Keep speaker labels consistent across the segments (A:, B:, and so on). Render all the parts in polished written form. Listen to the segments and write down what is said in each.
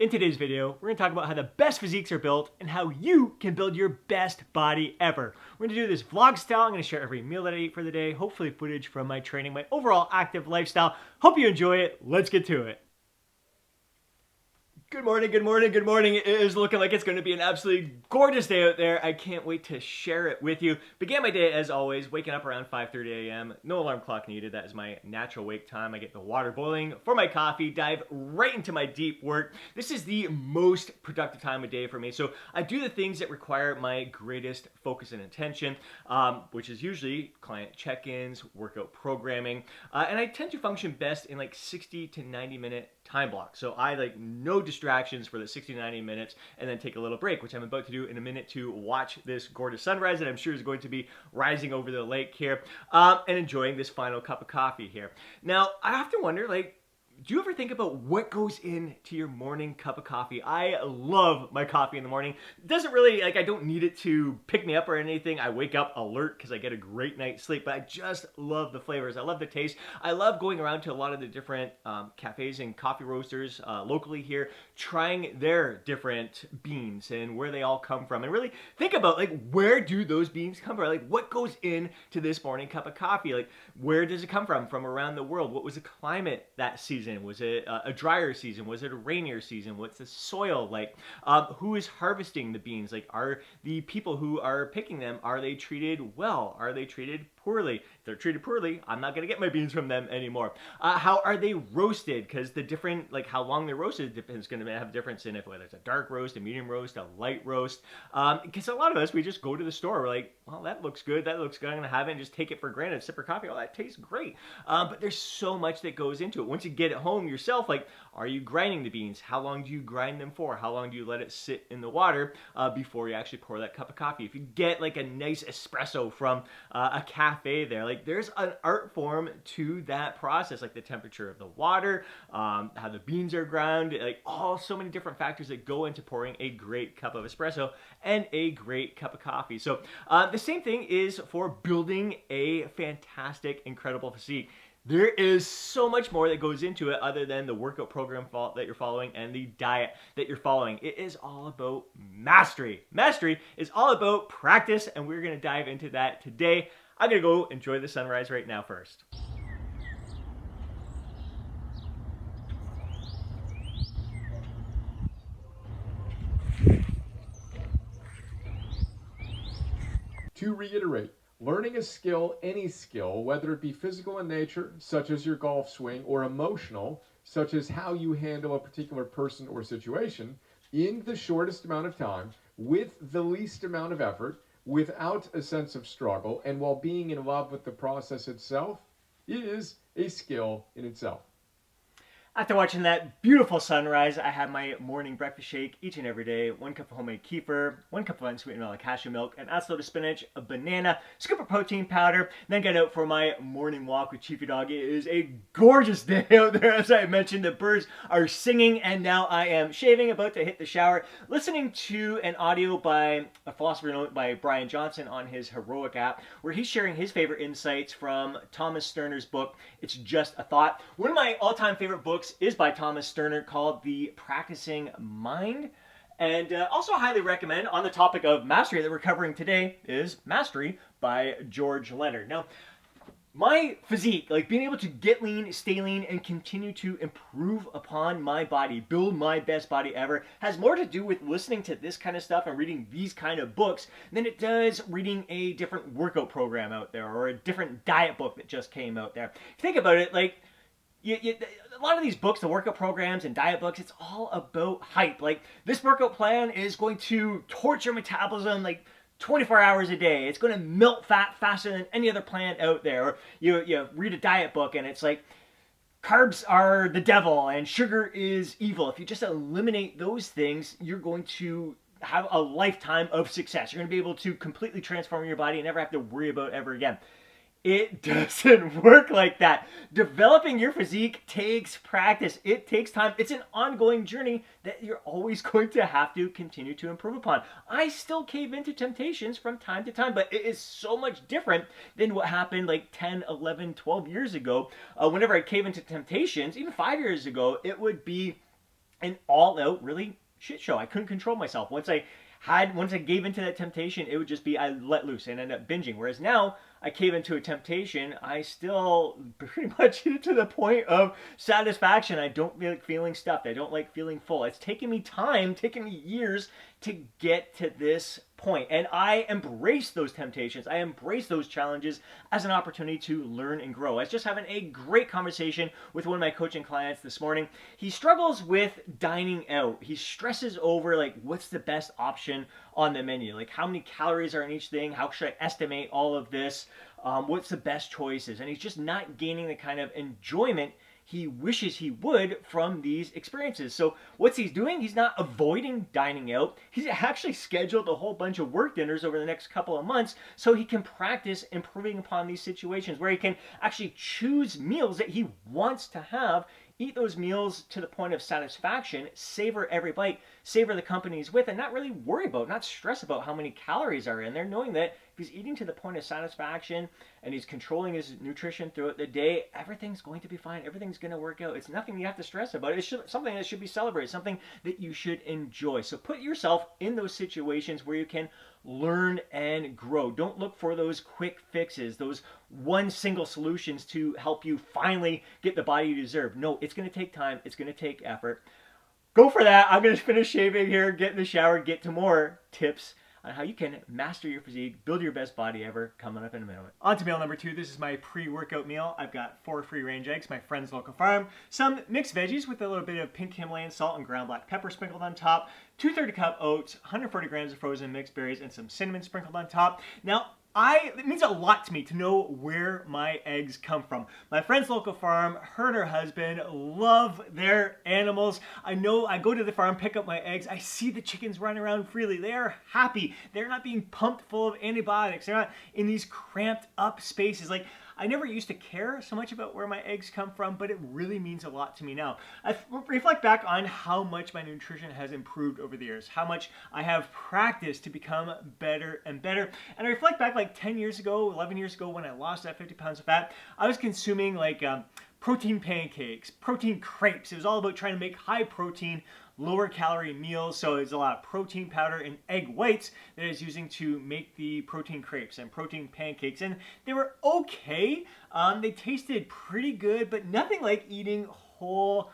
A: In today's video, we're going to talk about how the best physiques are built and how you can build your best body ever. We're going to do this vlog style. I'm going to share every meal that I eat for the day, hopefully footage from my training, my overall active lifestyle. Hope you enjoy it. Let's get to it. Good morning, good morning, good morning. It is looking like it's going to be an absolutely gorgeous day out there. I can't wait to share it with you. Began my day as always, waking up around 5:30 a.m. No alarm clock needed. That is my natural wake time. I get the water boiling for my coffee, dive right into my deep work. This is the most productive time of day for me. So I do the things that require my greatest focus and attention, which is usually client check-ins, workout programming, and I tend to function best in like 60 to 90 minute time blocks. So I like no distractions for the 60 to 90 minutes and then take a little break, which I'm about to do in a minute to watch this gorgeous sunrise that I'm sure is going to be rising over the lake here, and enjoying this final cup of coffee here. Now, I often wonder, like, do you ever think about what goes into your morning cup of coffee? I love my coffee in the morning. It doesn't really, like, I don't need it to pick me up or anything. I wake up alert because I get a great night's sleep, but I just love the flavors. I love the taste. I love going around to a lot of the different cafes and coffee roasters locally here, trying their different beans and where they all come from, and really think about, like, where do those beans come from? Like, what goes into this morning cup of coffee? Like, where does it come from around the world? What was the climate that season? Was it a drier season? Was it a rainier season? What's the soil like? Who is harvesting the beans? Like, are the people who are picking them, are they treated well? Are they treated poorly? If they're treated poorly, I'm not going to get my beans from them anymore. How are they roasted? Because the different, like how long they're roasted is going to have a difference in whether it's a dark roast, a medium roast, a light roast. Because a lot of us, we just go to the store. We're like, well, that looks good. That looks good. I'm going to have it and just take it for granted. Sip of coffee. Oh, that tastes great. But there's so much that goes into it. Once you get it home yourself, like, are you grinding the beans? How long do you grind them for? How long do you let it sit in the water before you actually pour that cup of coffee? If you get like a nice espresso from a cafe there, like, there's an art form to that process, like the temperature of the water, how the beans are ground, like so many different factors that go into pouring a great cup of espresso and a great cup of coffee. So the same thing is for building a fantastic, incredible physique. There is so much more that goes into it other than the workout program that you're following and the diet that you're following. It is all about mastery. Mastery is all about practice, and we're going to dive into that today. I'm going to go enjoy the sunrise right now first.
B: To reiterate, learning a skill, any skill, whether it be physical in nature, such as your golf swing, or emotional, such as how you handle a particular person or situation, in the shortest amount of time, with the least amount of effort, without a sense of struggle, and while being in love with the process itself, is a skill in itself.
A: After watching that beautiful sunrise, I have my morning breakfast shake each and every day. 1 cup of homemade kefir, 1 cup of unsweetened vanilla cashew milk, an ounce of spinach, a banana, scoop of protein powder, then get out for my morning walk with Chiefy Dog. It is a gorgeous day out there. As I mentioned, the birds are singing, and now I am shaving, about to hit the shower, listening to an audio by a philosopher note by Brian Johnson on his Heroic app, where he's sharing his favorite insights from Thomas Sterner's book, It's Just a Thought. One of my all-time favorite books is by Thomas Sterner, called The Practicing Mind. And also highly recommend, on the topic of mastery that we're covering today, is Mastery by George Leonard. Now, my physique, like being able to get lean, stay lean, and continue to improve upon my body, build my best body ever, has more to do with listening to this kind of stuff and reading these kind of books than it does reading a different workout program out there or a different diet book that just came out there. If you think about it, like, a lot of these books, the workout programs and diet books, it's all about hype. Like, this workout plan is going to torch your metabolism like 24 hours a day. It's going to melt fat faster than any other plan out there. Or you read a diet book and it's like, carbs are the devil and sugar is evil. If you just eliminate those things, you're going to have a lifetime of success. You're going to be able to completely transform your body and never have to worry about it ever again. It doesn't work like that. Developing your physique takes practice. It takes time. It's an ongoing journey that you're always going to have to continue to improve upon. I still cave into temptations from time to time, but it is so much different than what happened like 10, 11, 12 years ago. Whenever I cave into temptations, even 5 years ago, it would be an all-out really shit show. I couldn't control myself. Once I gave into that temptation, it would just be I let loose and end up binging. Whereas now I cave into a temptation, I still pretty much get it to the point of satisfaction. I don't like feeling stuffed. I don't like feeling full. It's taken me time, taken me years to get to this point. And I embrace those temptations. I embrace those challenges as an opportunity to learn and grow. I was just having a great conversation with one of my coaching clients this morning. He struggles with dining out. He stresses over like what's the best option on the menu, like how many calories are in each thing, how should I estimate all of this, what's the best choices, and he's just not gaining the kind of enjoyment he wishes he would from these experiences. So what's he's doing? He's not avoiding dining out. He's actually scheduled a whole bunch of work dinners over the next couple of months so he can practice improving upon these situations where he can actually choose meals that he wants to have, eat those meals to the point of satisfaction, savor every bite, savor the company he's with, and not really worry about, not stress about how many calories are in there, knowing that if he's eating to the point of satisfaction and he's controlling his nutrition throughout the day, everything's going to be fine. Everything's going to work out. It's nothing you have to stress about. It's something that should be celebrated, something that you should enjoy. So put yourself in those situations where you can learn and grow. Don't look for those quick fixes, those one single solutions to help you finally get the body you deserve. No, it's going to take time. It's going to take effort. Go for that. I'm going to finish shaving here, get in the shower, get to more tips on how you can master your physique, build your best body ever, coming up in a minute. On to meal number 2. This is my pre-workout meal. I've got 4 free-range eggs, my friend's local farm, some mixed veggies with a little bit of pink Himalayan salt and ground black pepper sprinkled on top, 2/3 cup oats, 140 grams of frozen mixed berries, and some cinnamon sprinkled on top. Now, it means a lot to me to know where my eggs come from. My friend's local farm, her and her husband love their animals. I know I go to the farm, pick up my eggs. I see the chickens running around freely. They are happy. They're not being pumped full of antibiotics. They're not in these cramped up spaces. Like, I never used to care so much about where my eggs come from, but it really means a lot to me now. I reflect back on how much my nutrition has improved over the years, how much I have practiced to become better and better. And I reflect back like 10 years ago, 11 years ago when I lost that 50 pounds of fat, I was consuming like protein pancakes, protein crepes. It was all about trying to make high protein, lower calorie meals. So it's a lot of protein powder and egg whites that I was using to make the protein crepes and protein pancakes. And they were okay. They tasted pretty good, but nothing like eating whole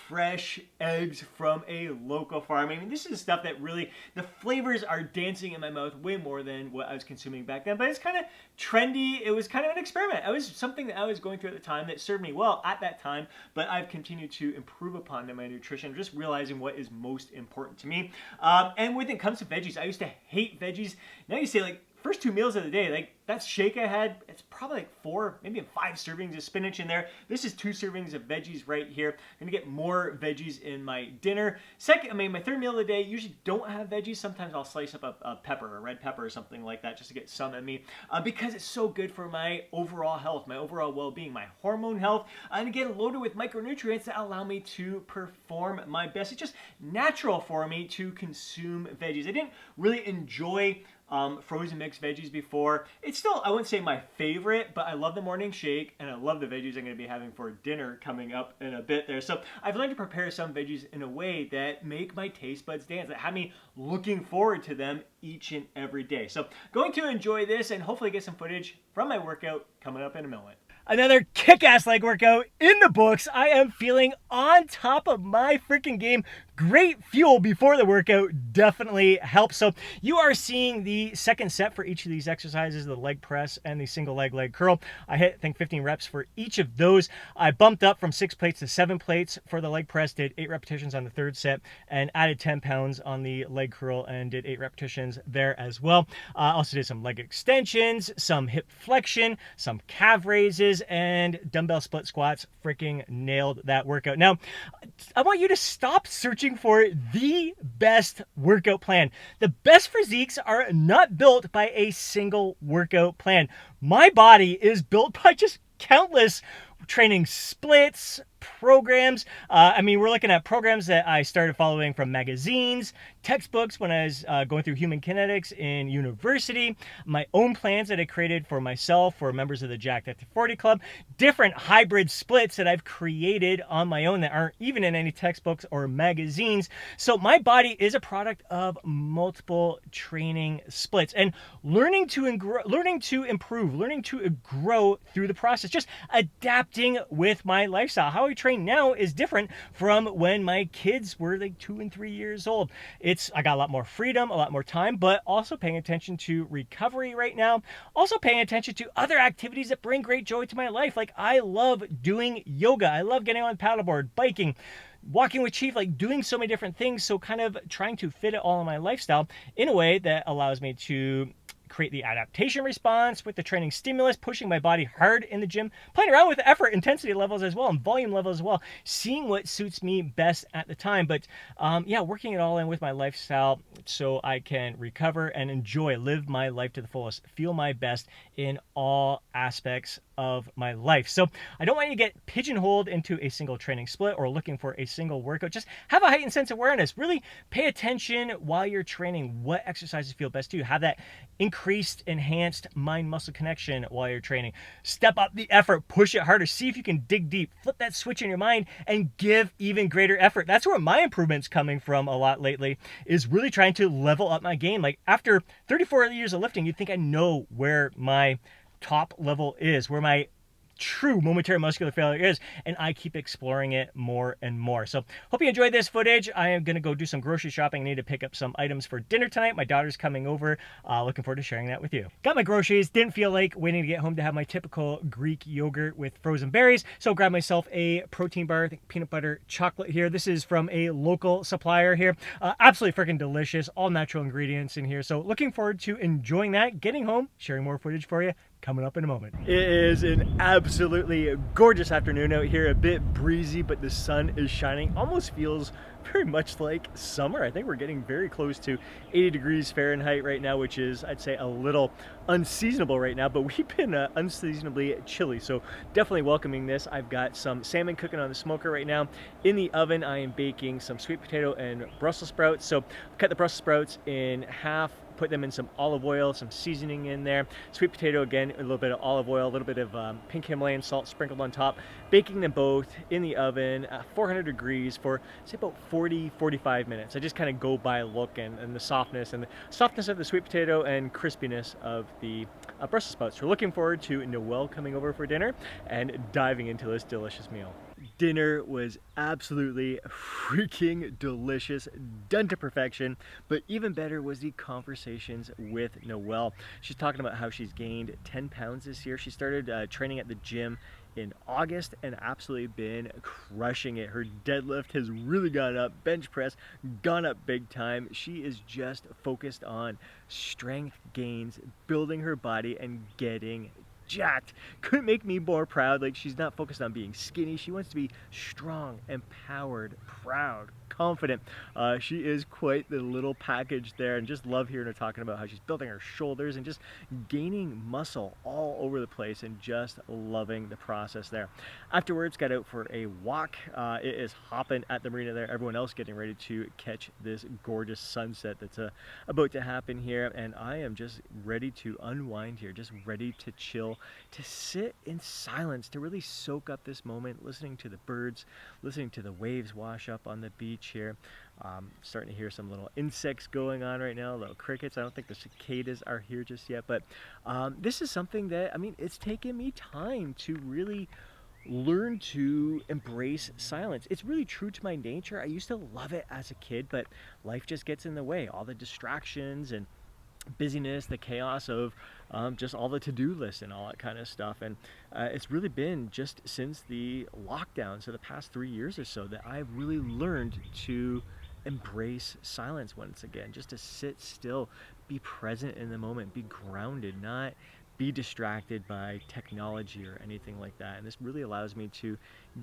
A: fresh eggs from a local farm. I mean, this is stuff that really, the flavors are dancing in my mouth way more than what I was consuming back then, but it's kind of trendy. It was kind of an experiment. It was something that I was going through at the time that served me well at that time, but I've continued to improve upon my nutrition, just realizing what is most important to me. And when it comes to veggies, I used to hate veggies. Now you say like, first 2 meals of the day, like that shake I had, it's probably like 4, maybe 5 servings of spinach in there. This is 2 servings of veggies right here. I'm gonna get more veggies in my dinner. My third meal of the day, usually don't have veggies. Sometimes I'll slice up a pepper, a red pepper or something like that just to get some in me because it's so good for my overall health, my overall well-being, my hormone health, and again, loaded with micronutrients that allow me to perform my best. It's just natural for me to consume veggies. I didn't really enjoy frozen mixed veggies before. It's still, I wouldn't say my favorite, but I love the morning shake and I love the veggies I'm going to be having for dinner coming up in a bit there. So I've learned to prepare some veggies in a way that make my taste buds dance, that have me looking forward to them each and every day. So going to enjoy this and hopefully get some footage from my workout coming up in a moment. Another kick-ass leg workout in the books. I am feeling on top of my freaking game. Great fuel before the workout definitely helps. So you are seeing the second set for each of these exercises, the leg press and the single leg curl. I hit, I think, 15 reps for each of those. I bumped up from 6 plates to 7 plates for the leg press, did 8 repetitions on the third set, and added 10 pounds on the leg curl and did 8 repetitions there as well. Also did some leg extensions, some hip flexion, some calf raises, and dumbbell split squats. Freaking nailed that workout. Now, I want you to stop searching for the best workout plan. The best physiques are not built by a single workout plan. My body is built by just countless training splits,
C: programs. I mean, we're looking at programs that I started following from magazines, textbooks when I was going through human kinetics in university, my own plans that I created for myself, for members of the Jack After 40 Club, different hybrid splits that I've created on my own that aren't even in any textbooks or magazines. So my body is a product of multiple training splits, and learning to improve, learning to grow through the process, just adapting with my lifestyle. How I train now is different from when my kids were like 2 and 3 years old. I got a lot more freedom, a lot more time, but also paying attention to recovery right now. Also paying attention to other activities that bring great joy to my life. Like I love doing yoga. I love getting on paddleboard, biking, walking with Chief, like doing so many different things. So kind of trying to fit it all in my lifestyle in a way that allows me to create the adaptation response with the training stimulus, pushing my body hard in the gym, playing around with effort intensity levels as well and volume levels as well, seeing what suits me best at the time. But working it all in with my lifestyle so I can recover and enjoy, live my life to the fullest, feel my best in all aspects of my life. So I don't want you to get pigeonholed into a single training split or looking for a single workout. Just have a heightened sense of awareness. Really pay attention while you're training. What exercises feel best to you? Have that increased, enhanced mind-muscle connection while you're training. Step up the effort. Push it harder. See if you can dig deep. Flip that switch in your mind and give even greater effort. That's where my improvement's coming from a lot lately, is really trying to level up my game. Like after 34 years of lifting, you'd think I know where my top level is, where my true momentary muscular failure is, and I keep exploring it more and more. So hope you enjoyed this footage. I am going to go do some grocery shopping. I need to pick up some items for dinner tonight. My daughter's coming over. Looking forward to sharing that with you. Got my groceries. Didn't feel like waiting to get home to have my typical Greek yogurt with frozen berries, so grab myself a protein bar. I think peanut butter chocolate here. This is from a local supplier here. Absolutely freaking delicious. All natural ingredients in here. So looking forward to enjoying that, getting home, sharing more footage for you coming up in a moment. It is an absolutely gorgeous afternoon out here, a bit breezy, but the sun is shining. Almost feels very much like summer. I think we're getting very close to 80 degrees Fahrenheit right now, which is, I'd say, a little unseasonable right now, but we've been unseasonably chilly, so definitely welcoming this. I've got some salmon cooking on the smoker right now. In the oven, I am baking some sweet potato and Brussels sprouts. So cut the Brussels sprouts in half, put them in some olive oil, some seasoning in there. Sweet potato, again, a little bit of olive oil, a little bit of pink Himalayan salt sprinkled on top. Baking them both in the oven at 400 degrees for, say, about 40-45 minutes. I just kind of go by look and the softness of the sweet potato and crispiness of the Brussels sprouts. We're looking forward to Noelle coming over for dinner and diving into this delicious meal. Dinner was absolutely freaking delicious, done to perfection, but even better was the conversations with Noelle. She's talking about how she's gained 10 pounds this year. She started training at the gym in August and absolutely been crushing it. Her deadlift has really gone up, bench press gone up big time. She is just focused on strength gains, building her body and getting jacked. Couldn't make me more proud. Like, she's not focused on being skinny. She wants to be strong, empowered, proud, confident. She is quite the little package there, and just love hearing her talking about how she's building her shoulders and just gaining muscle all over the place, and just loving the process there. Afterwards, got out for a walk. It is hopping at the marina there. Everyone else getting ready to catch this gorgeous sunset that's about to happen here, and I am just ready to unwind here, just ready to chill, to sit in silence, to really soak up this moment, listening to the birds, listening to the waves wash up on the beach here. Starting to hear some little insects going on right now, little crickets. I don't think the cicadas are here just yet, but this is something that, I mean, it's taken me time to really learn to embrace silence. It's really true to my nature. I used to love it as a kid, but life just gets in the way. All the distractions and busyness, the chaos of just all the to-do lists and all that kind of stuff. And it's really been just since the lockdown, so the past 3 years or so, that I've really learned to embrace silence once again, just to sit still, be present in the moment, be grounded, not be distracted by technology or anything like that. And this really allows me to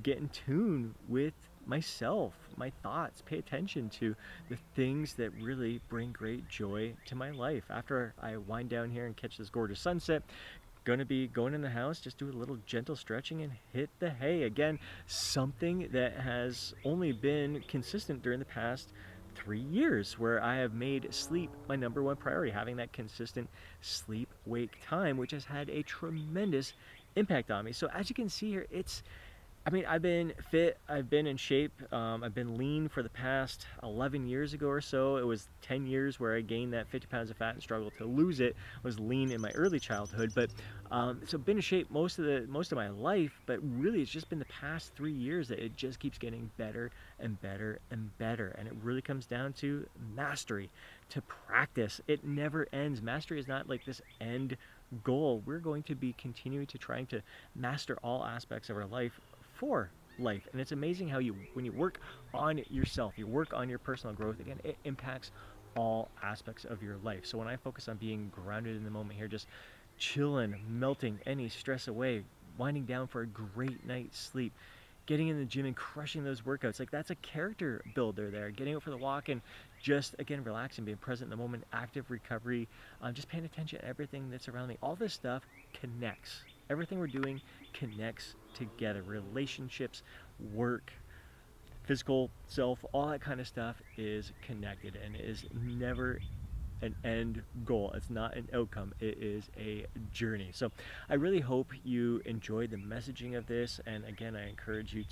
C: get in tune with myself, my thoughts, pay attention to the things that really bring great joy to my life. After I wind down here and catch this gorgeous sunset,
A: gonna be going in the house, just do a little gentle stretching and hit the hay. Again, something that has only been consistent during the past 3 years, where I have made sleep my number one priority, having that consistent sleep wake time, which has had a tremendous impact on me. So as you can see here, I've been fit, I've been in shape, I've been lean for the past 11 years ago or so. It was 10 years where I gained that 50 pounds of fat and struggled to lose it. I was lean in my early childhood, but so been in shape most of my life, but really it's just been the past 3 years that it just keeps getting better and better and better. And it really comes down to mastery, to practice. It never ends. Mastery is not like this end goal. We're going to be continuing to trying to master all aspects of our life for life. And it's amazing how when you work on yourself, you work on your personal growth, again, it impacts all aspects of your life. So when I focus on being grounded in the moment here, just chilling, melting any stress away, winding down for a great night's sleep, getting in the gym and crushing those workouts, like that's a character builder there. Getting out for the walk and just, again, relaxing, being present in the moment, active recovery, just paying attention to everything that's around me. All this stuff connects. Everything we're doing connects together. Relationships, work, physical self, all that kind of stuff is connected and is never an end goal. It's not an outcome. It is a journey. So I really hope you enjoyed the messaging of this. And again, I encourage you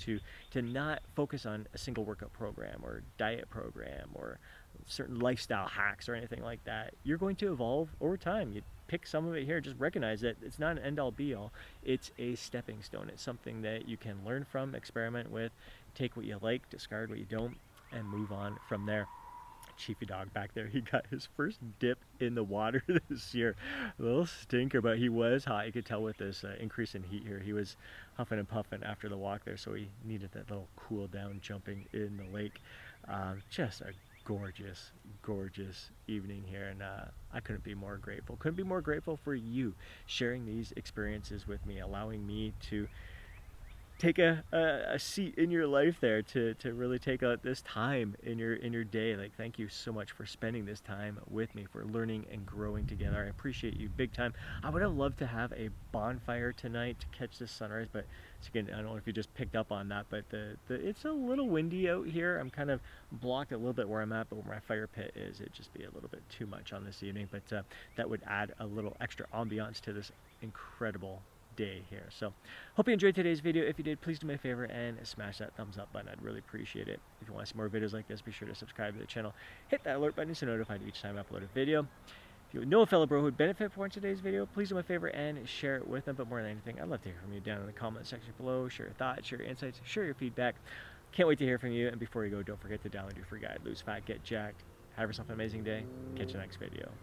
A: to not focus on a single workout program or diet program or certain lifestyle hacks or anything like that. You're going to evolve over time. You pick some of it here. Just recognize that it's not an end-all be-all. It's a stepping stone. It's something that you can learn from, experiment with, take what you like, discard what you don't, and move on from there. Chiefy dog back there, he got his first dip in the water this year. A little stinker, but he was hot. You could tell with this increase in heat here. He was huffing and puffing after the walk there, so he needed that little cool down jumping in the lake. Just a gorgeous, gorgeous evening here, and I couldn't be more grateful. Couldn't be more grateful for you sharing these experiences with me, allowing me to take a seat in your life there, to really take out this time in your day. Like, thank you so much for spending this time with me, for learning and growing together. I appreciate you big time. I would have loved to have a bonfire tonight to catch this sunrise, but again, I don't know if you just picked up on that, but it's a little windy out here. I'm kind of blocked a little bit where I'm at, but where my fire pit is, it'd just be a little bit too much on this evening, but that would add a little extra ambiance to this incredible day here. So hope you enjoyed today's video. If you did, please do me a favor and smash that thumbs up button. I'd really appreciate it. If you want to see more videos like this, be sure to subscribe to the channel, hit that alert button so you're notified each time I upload a video. If you know a fellow bro who would benefit from watching today's video, please do me a favor and share it with them. But more than anything, I'd love to hear from you down in the comment section below. Share your thoughts, share your insights, share your feedback. Can't wait to hear from you. And before you go, don't forget to download your free guide, Lose Fat, Get Jacked. Have yourself an amazing day. Catch you next video.